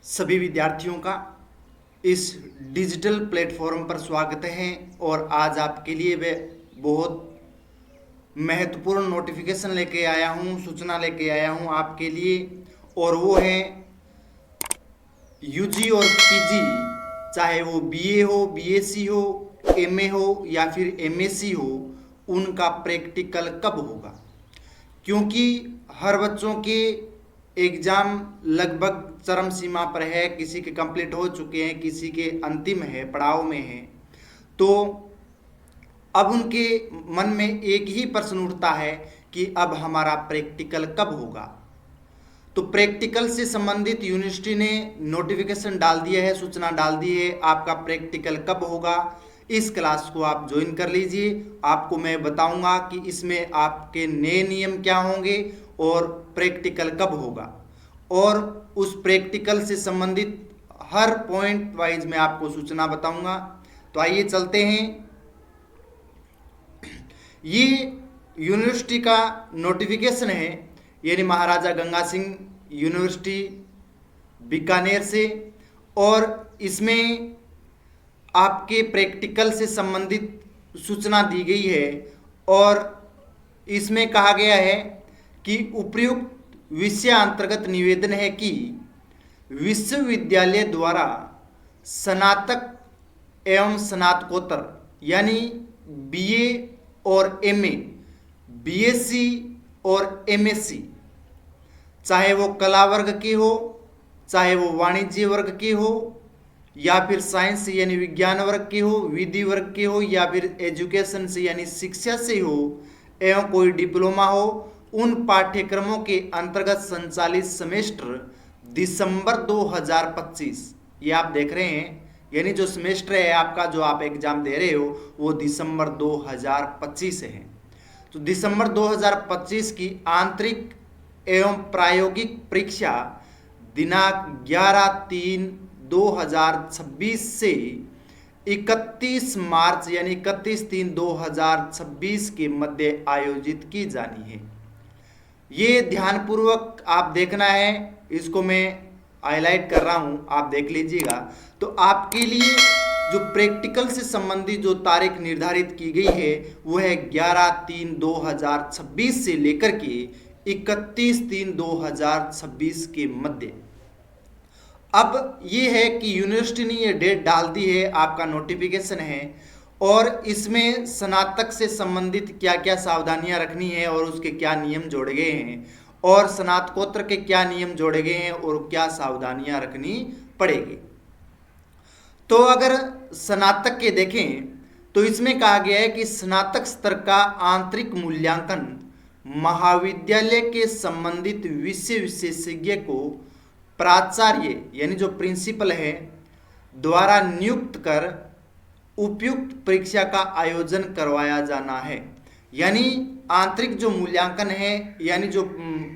सभी विद्यार्थियों का इस डिजिटल प्लेटफॉर्म पर स्वागत है। और आज आपके लिए वे बहुत महत्वपूर्ण नोटिफिकेशन लेके आया हूँ, सूचना लेके आया हूँ आपके लिए। और वो है यूजी और पीजी, चाहे वो बीए हो, बीएससी हो, एमए हो या फिर एमएससी हो, उनका प्रैक्टिकल कब होगा। क्योंकि हर बच्चों के एग्ज़ाम लगभग चरम सीमा पर है, किसी के कंप्लीट हो चुके हैं, किसी के अंतिम है, पड़ाव में है। तो अब उनके मन में एक ही प्रश्न उठता है कि अब हमारा प्रैक्टिकल कब होगा। तो प्रैक्टिकल से संबंधित यूनिवर्सिटी ने नोटिफिकेशन डाल दिया है, सूचना डाल दी है आपका प्रैक्टिकल कब होगा। इस क्लास को आप ज्वाइन कर लीजिए। आपको मैं बताऊंगा कि इसमें आपके नए नियम क्या होंगे और प्रैक्टिकल कब होगा, और उस प्रैक्टिकल से संबंधित हर पॉइंट वाइज मैं आपको सूचना बताऊंगा। तो आइए चलते हैं। ये यूनिवर्सिटी का नोटिफिकेशन है, यानी महाराजा गंगा सिंह यूनिवर्सिटी बीकानेर से। और इसमें आपके प्रैक्टिकल से संबंधित सूचना दी गई है। और इसमें कहा गया है कि उपयुक्त विषय अंतर्गत निवेदन है कि विश्वविद्यालय द्वारा स्नातक एवं स्नातकोत्तर यानी बीए और एमए, बीएससी और एमएससी, चाहे वो कला वर्ग के हो, चाहे वो वाणिज्य वर्ग के हो, या फिर साइंस यानी विज्ञान वर्ग के हो, विधि वर्ग के हो, या फिर एजुकेशन से यानी शिक्षा से हो, एवं कोई डिप्लोमा हो, उन पाठ्यक्रमों के अंतर्गत संचालित सेमेस्टर दिसंबर 2025, ये आप देख रहे हैं, यानी जो सेमेस्टर है आपका, जो आप एग्जाम दे रहे हो, वो दिसंबर 2025 है। तो दिसंबर 2025 की आंतरिक एवं प्रायोगिक परीक्षा दिनांक 11/3/2026 से 31 मार्च यानी 31/3/2026 के मध्य आयोजित की जानी है। ये ध्यानपूर्वक आप देखना है, इसको मैं हाईलाइट कर रहा हूँ, आप देख लीजिएगा। तो आपके लिए जो प्रैक्टिकल से संबंधित जो तारीख निर्धारित की गई है वो है 11/3/2026 से लेकर के 31/3/2026 के मध्य। अब ये है कि यूनिवर्सिटी ने ये डेट डाल दी है, आपका नोटिफिकेशन है, और इसमें स्नातक से संबंधित क्या क्या सावधानियां रखनी है और उसके क्या नियम जोड़े गए हैं, और स्नातकोत्तर के क्या नियम जोड़े गए हैं और क्या सावधानियां रखनी पड़ेगी। तो अगर स्नातक के देखें तो इसमें कहा गया है कि स्नातक स्तर का आंतरिक मूल्यांकन महाविद्यालय के संबंधित विषय विशेषज्ञ को प्राचार्य यानी जो प्रिंसिपल है द्वारा नियुक्त कर उपयुक्त परीक्षा का आयोजन करवाया जाना है। यानी आंतरिक जो मूल्यांकन है, यानी जो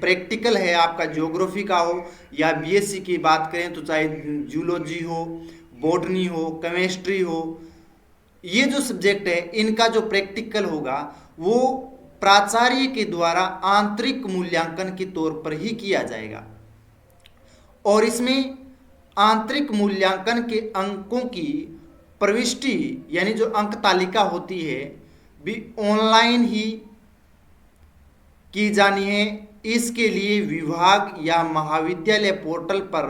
प्रैक्टिकल है आपका, ज्योग्राफी का हो या बीएससी की बात करें तो चाहे जूलॉजी हो, बॉटनी हो, केमिस्ट्री हो, ये जो सब्जेक्ट है इनका जो प्रैक्टिकल होगा वो प्राचार्य के द्वारा आंतरिक मूल्यांकन के तौर पर ही किया जाएगा। और इसमें आंतरिक मूल्यांकन के अंकों की प्रविष्टि यानी जो अंक तालिका होती है भी ऑनलाइन ही की जानी है। इसके लिए विभाग या महाविद्यालय पोर्टल पर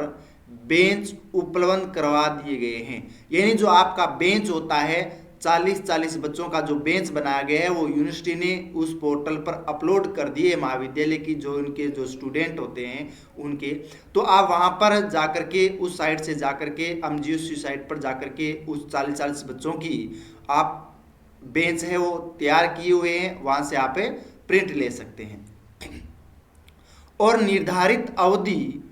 बेंच उपलब्ध करवा दिए गए हैं। यानी जो आपका बेंच होता है, 40-40 बच्चों का जो बेंच बनाया गया है वो यूनिवर्सिटी ने उस पोर्टल पर अपलोड कर दिए महाविद्यालय की, जो उनके जो स्टूडेंट होते हैं उनके। तो आप वहाँ पर जाकर के उस साइट से जाकर के एमजीयूसी साइट पर जाकर के उस 40-40 बच्चों की आप बेंच है वो तैयार किए हुए हैं, वहाँ से आप प्रिंट ले सकते हैं। और निर्धारित अवधि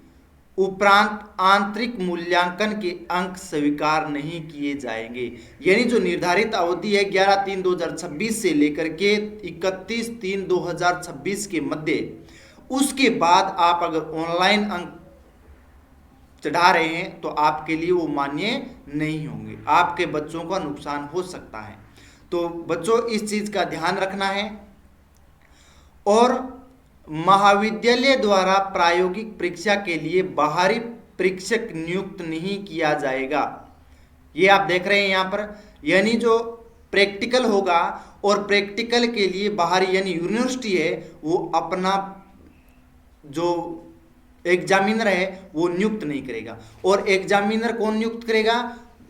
उपरांत आंतरिक मूल्यांकन के अंक स्वीकार नहीं किए जाएंगे। यानी जो निर्धारित अवधि है 11/3/2026 से लेकर के 31/3/2026 के मध्य, उसके बाद आप अगर ऑनलाइन अंक चढ़ा रहे हैं तो आपके लिए वो मान्य नहीं होंगे, आपके बच्चों का नुकसान हो सकता है। तो बच्चों इस चीज़ का ध्यान रखना है। और महाविद्यालय द्वारा प्रायोगिक परीक्षा के लिए बाहरी परीक्षक नियुक्त नहीं किया जाएगा। ये आप देख रहे हैं यहाँ पर, यानी जो प्रैक्टिकल होगा और प्रैक्टिकल के लिए बाहरी यानी यूनिवर्सिटी है वो अपना जो एग्जामिनर है वो नियुक्त नहीं करेगा। और एग्जामिनर कौन नियुक्त करेगा?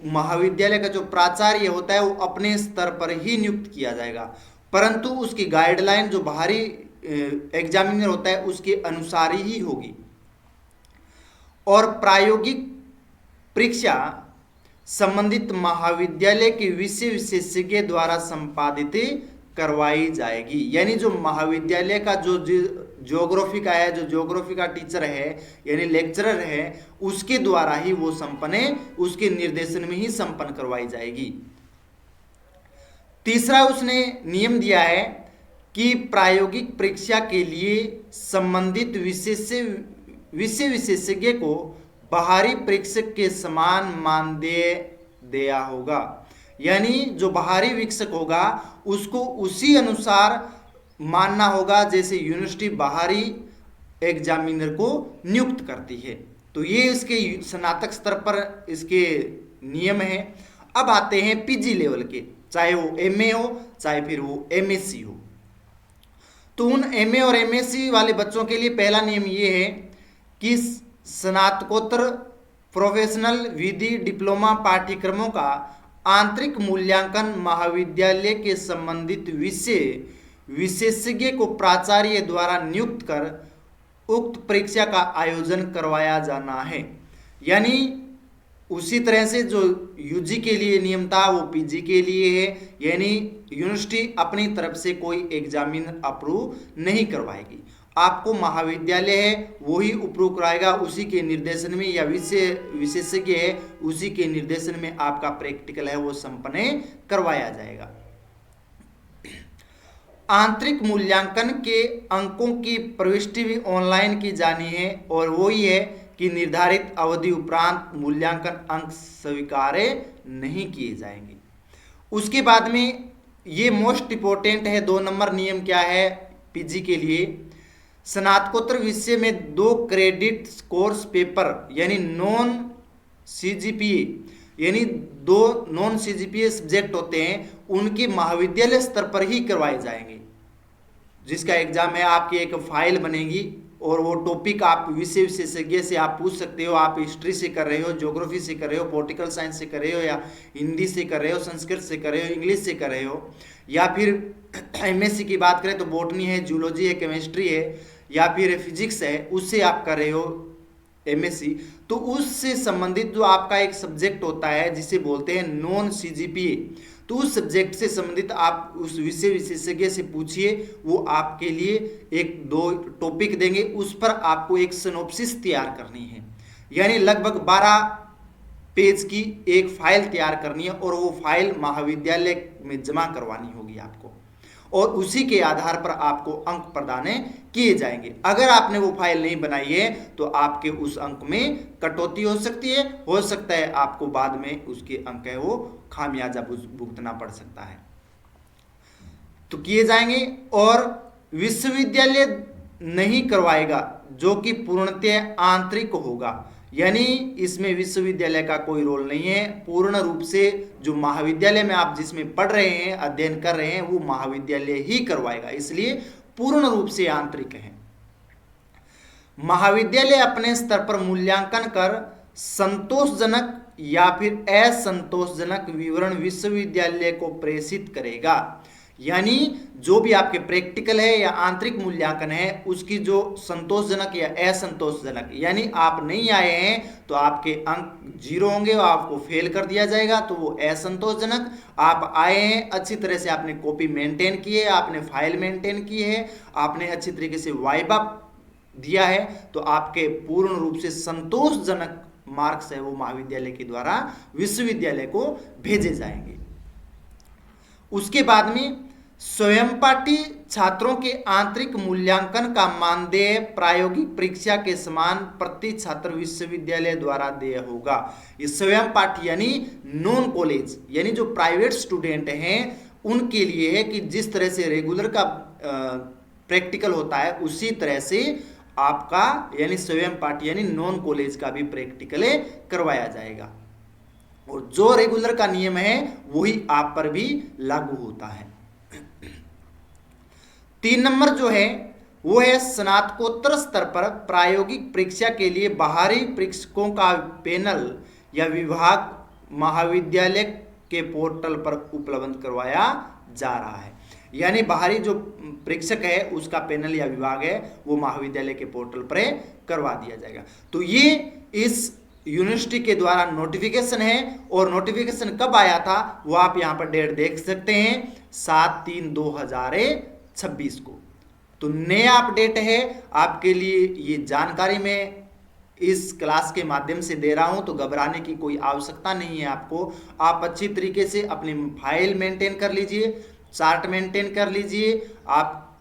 महाविद्यालय का जो प्राचार्य होता है वो अपने स्तर पर ही नियुक्त किया जाएगा, परंतु उसकी गाइडलाइन जो बाहरी एग्जामिनर होता है उसके अनुसार ही होगी। और प्रायोगिक परीक्षा संबंधित महाविद्यालय के विषय विशेषज्ञ द्वारा संपादित करवाई जाएगी। यानी जो महाविद्यालय का जो ज्योग्राफी का है, जो ज्योग्राफी का टीचर है यानी लेक्चरर है, उसके द्वारा ही वो संपन्न, उसके निर्देशन में ही संपन्न करवाई जाएगी। तीसरा उसने नियम दिया है कि प्रायोगिक परीक्षा के लिए संबंधित विषय विशेषज्ञ को बाहरी परीक्षक के समान मानदेय दिया होगा। यानी जो बाहरी परीक्षक होगा उसको उसी अनुसार मानना होगा जैसे यूनिवर्सिटी बाहरी एग्जामिनर को नियुक्त करती है। तो ये इसके स्नातक स्तर पर इसके नियम हैं। अब आते हैं पीजी लेवल के, चाहे वो एमए हो चाहे फिर वो एमएससी हो। तो उन एमए और एमएससी वाले बच्चों के लिए पहला नियम ये है कि स्नातकोत्तर प्रोफेशनल विधि डिप्लोमा पाठ्यक्रमों का आंतरिक मूल्यांकन महाविद्यालय के संबंधित विषय विशेषज्ञ को प्राचार्य द्वारा नियुक्त कर उक्त परीक्षा का आयोजन करवाया जाना है। यानी उसी तरह से जो यूजी के लिए नियम था वो पीजी के लिए है, यानी यूनिवर्सिटी अपनी तरफ से कोई एग्जामिनर अप्रूव नहीं करवाएगी। आपको महाविद्यालय है वही अप्रूव कराएगा, उसी के निर्देशन में, या विषय विशेषज्ञ है उसी के निर्देशन में आपका प्रैक्टिकल है वो संपन्न करवाया जाएगा। आंतरिक मूल्यांकन के अंकों की प्रविष्टि भी ऑनलाइन की जानी है और वही है कि निर्धारित अवधि उपरांत मूल्यांकन अंक स्वीकार्य नहीं किए जाएंगे। उसके बाद में ये मोस्ट इंपॉर्टेंट है, 2 नंबर नियम क्या है पीजी के लिए? स्नातकोत्तर विषय में 2 क्रेडिट कोर्स पेपर यानी नॉन सीजीपीए, यानी 2 नॉन सीजीपीए सब्जेक्ट होते हैं, उनके महाविद्यालय स्तर पर ही करवाए जाएंगे। जिसका एग्जाम है आपकी एक फाइल बनेगी और वो टॉपिक आप विषय विशेषज्ञ से आप पूछ सकते हो। आप हिस्ट्री से कर रहे हो, ज्योग्राफी से कर रहे हो, पॉलिटिकल साइंस से कर रहे हो, या हिंदी से कर रहे हो, संस्कृत से कर रहे हो, इंग्लिश से कर रहे हो, या फिर एमएससी की बात करें तो बॉटनी है, जूलॉजी है, केमिस्ट्री है, या फिर फिजिक्स है, उससे आप कर रहे हो एमएससी। तो उससे संबंधित जो आपका एक सब्जेक्ट होता है जिसे बोलते हैं नॉन सीजीपीए, तो उस सब्जेक्ट से संबंधित आप उस विषय विशेषज्ञ से पूछिए, वो आपके लिए 1-2 टॉपिक देंगे, उस पर आपको एक सिनॉप्सिस तैयार करनी है। यानी लगभग 12 पेज की एक फाइल तैयार करनी है और वो फाइल महाविद्यालय में जमा करवानी होगी आपको, और उसी के आधार पर आपको अंक प्रदान किए जाएंगे। अगर आपने वो फाइल नहीं बनाई है तो आपके उस अंक में कटौती हो सकती है, हो सकता है आपको बाद में उसके अंक है वो खामियाजा भुगतना पड़ सकता है, तो किए जाएंगे। और विश्वविद्यालय नहीं करवाएगा जो कि पूर्णतः आंतरिक होगा, यानी इसमें विश्वविद्यालय का कोई रोल नहीं है। पूर्ण रूप से जो महाविद्यालय में आप जिसमें पढ़ रहे हैं, अध्ययन कर रहे हैं, वो महाविद्यालय ही करवाएगा, इसलिए पूर्ण रूप से आंतरिक है। महाविद्यालय अपने स्तर पर मूल्यांकन कर संतोषजनक या फिर असंतोषजनक विवरण विश्वविद्यालय को प्रेषित करेगा। यानी जो भी आपके प्रैक्टिकल है या आंतरिक मूल्यांकन है उसकी जो संतोषजनक या असंतोषजनक, यानी आप नहीं आए हैं तो आपके अंक 0 होंगे और आपको फेल कर दिया जाएगा, तो वो असंतोषजनक। आप आए हैं, अच्छी तरह से आपने कॉपी मेंटेन की है, आपने फाइल मेंटेन की है, आपने अच्छी तरीके से वाइबा दिया है, तो आपके पूर्ण रूप से संतोषजनक मार्क्स है वो महाविद्यालय के द्वारा विश्वविद्यालय को भेजे जाएंगे। उसके बाद में स्वयंपाठी छात्रों के आंतरिक मूल्यांकन का मानदेय प्रायोगिक परीक्षा के समान प्रति छात्र विश्वविद्यालय द्वारा देय होगा। ये स्वयंपाठी यानी नॉन कॉलेज, यानी जो प्राइवेट स्टूडेंट हैं उनके लिए है कि जिस तरह से रेगुलर का प्रैक्टिकल होता है उसी तरह से आपका यानी स्वयं पाठ यानी नॉन कॉलेज का भी प्रैक्टिकल करवाया जाएगा, और जो रेगुलर का नियम है वही आप पर भी लागू होता है। 3 नंबर जो है वो है स्नातकोत्तर स्तर पर प्रायोगिक परीक्षा के लिए बाहरी परीक्षकों का पैनल या विभाग महाविद्यालय के पोर्टल पर उपलब्ध करवाया जा रहा है। यानी बाहरी जो परीक्षक है उसका पैनल या विभाग है वो महाविद्यालय के पोर्टल पर करवा दिया जाएगा। तो ये इस यूनिवर्सिटी के द्वारा नोटिफिकेशन है, और नोटिफिकेशन कब आया था वो आप यहाँ पर डेट देख सकते हैं 7/3/2026 को। तो नया अपडेट है आपके लिए, ये जानकारी मैं इस क्लास के माध्यम से दे रहा हूं, तो घबराने की कोई आवश्यकता नहीं है आपको। आप अच्छी तरीके से अपनी फाइल मेंटेन कर लीजिए, चार्ट मेंटेन कर लीजिए, आप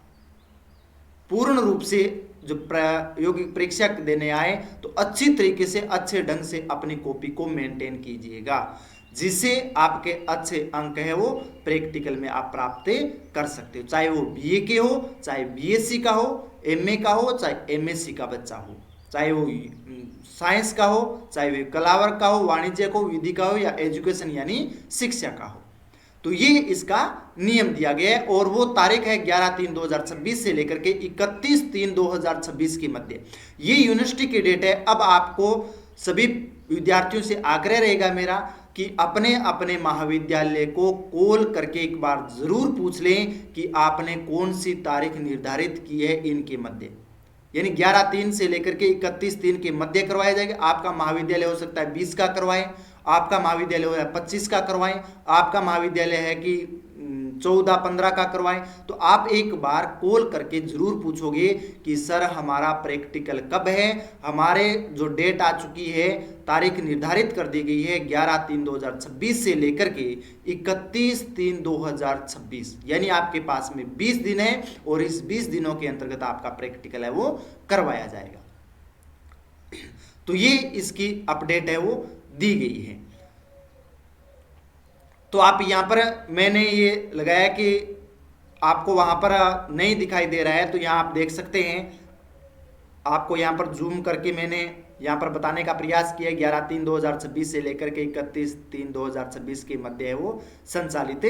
पूर्ण रूप से जो प्रायोगिक परीक्षा देने आए तो अच्छी तरीके से अच्छे ढंग से अपनी कॉपी को मेंटेन कीजिएगा, जिससे आपके अच्छे अंक है वो प्रैक्टिकल में आप प्राप्त कर सकते हो, चाहे वो बीए के हो, चाहे बीएससी का हो, एमए का हो, चाहे एमएससी का बच्चा हो, चाहे वो साइंस का हो, चाहे वो कलावर का हो, वाणिज्य का हो, विधि का हो, या एजुकेशन यानी शिक्षा का हो। तो ये इसका नियम दिया गया है, और वो तारीख है 11/3/2026 से लेकर के 31/3/2026 के मध्य। ये यूनिवर्सिटी की डेट है। अब आपको सभी विद्यार्थियों से आग्रह रहेगा मेरा कि अपने अपने महाविद्यालय को कॉल करके एक बार जरूर पूछ लें कि आपने कौन सी तारीख निर्धारित की है इनके मध्य, यानी 11/3 से लेकर के 31/3 के मध्य करवाया जाएगा। आपका महाविद्यालय हो सकता है 20 का करवाएं, आपका महाविद्यालय हो 25 का करवाएं, आपका महाविद्यालय है कि 14-15 का करवाएं। तो आप एक बार कॉल करके जरूर पूछोगे कि सर हमारा प्रैक्टिकल कब है। हमारे जो डेट आ चुकी है, तारीख निर्धारित कर दी गई है 11/3/2026 से लेकर के 31/3/2026, यानी आपके पास में 20 दिन है, और इस 20 दिनों के अंतर्गत आपका प्रैक्टिकल है वो करवाया जाएगा। तो ये इसकी अपडेट है वो दी गई है। तो आप यहां पर मैंने ये लगाया कि आपको वहां पर नहीं दिखाई दे रहा है, तो यहां आप देख सकते हैं। आपको यहां पर जूम करके मैंने यहां पर बताने का प्रयास किया 11/3/2026 से लेकर के 31/3/2026 के मध्य है वो संचालित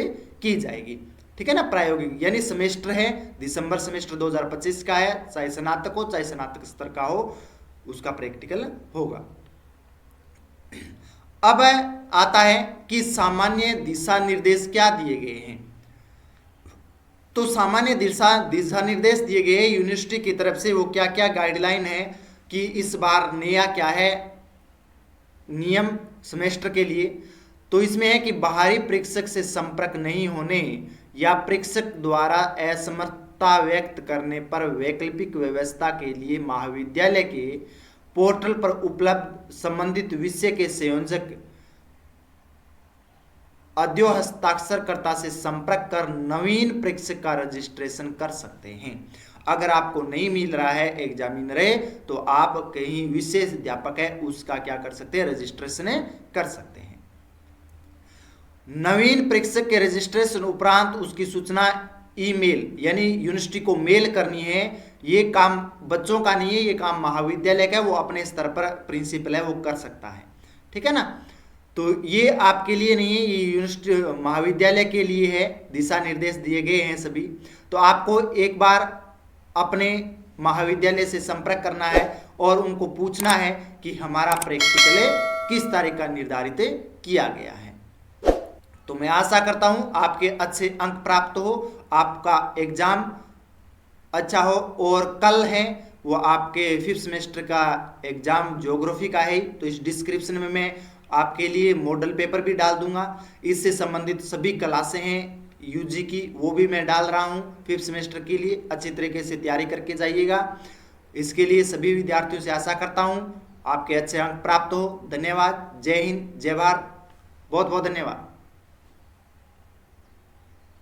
की जाएगी। ठीक है ना। प्रायोगिक यानी सेमेस्टर है, दिसंबर सेमेस्टर 2025 का है, चाहे स्नातक हो चाहे स्नातक स्तर का हो, उसका प्रैक्टिकल होगा। अब आता है कि सामान्य दिशा निर्देश क्या दिए गए हैं। तो सामान्य दिशा निर्देश दिए गए यूनिवर्सिटी की तरफ से, वो क्या क्या गाइडलाइन है कि इस बार नया क्या है नियम सेमेस्टर के लिए। तो इसमें है कि बाहरी परीक्षक से संपर्क नहीं होने या परीक्षक द्वारा असमर्थता व्यक्त करने पर वैकल्पिक व्यवस्था के लिए महाविद्यालय के पोर्टल पर उपलब्ध संबंधित विषय के संयोजक अद्यो हस्ताक्षरकर्ता से संपर्क कर नवीन परीक्षक का रजिस्ट्रेशन कर सकते हैं। अगर आपको नहीं मिल रहा है एग्जामिनर है, तो आप कहीं विशेष अध्यापक है उसका क्या कर सकते हैं, रजिस्ट्रेशन कर सकते हैं। नवीन परीक्षक के रजिस्ट्रेशन उपरांत उसकी सूचना ईमेल यानी यूनिवर्सिटी को मेल करनी है। ये काम बच्चों का नहीं है, ये काम महाविद्यालय का है, वो अपने स्तर पर प्रिंसिपल है वो कर सकता है। ठीक है ना। तो ये आपके लिए नहीं है, ये यूनिवर्सिटी महाविद्यालय के लिए है, दिशा निर्देश दिए गए हैं सभी। तो आपको एक बार अपने महाविद्यालय से संपर्क करना है और उनको पूछना है कि हमारा प्रैक्टिकल किस तारीख का निर्धारित किया गया है। तो मैं आशा करता हूं आपके अच्छे अंक प्राप्त हो, आपका एग्जाम अच्छा हो। और कल है वो आपके 5th सेमेस्टर का एग्जाम ज्योग्राफी का है, तो इस डिस्क्रिप्शन में मैं आपके लिए मॉडल पेपर भी डाल दूंगा। इससे संबंधित सभी क्लासें हैं यूजी की, वो भी मैं डाल रहा हूं 5th सेमेस्टर के लिए। अच्छी तरीके से तैयारी करके जाइएगा। इसके लिए सभी विद्यार्थियों से आशा करता हूं आपके अच्छे अंक प्राप्त हो। धन्यवाद। जय हिंद, जय भारत। बहुत बहुत धन्यवाद।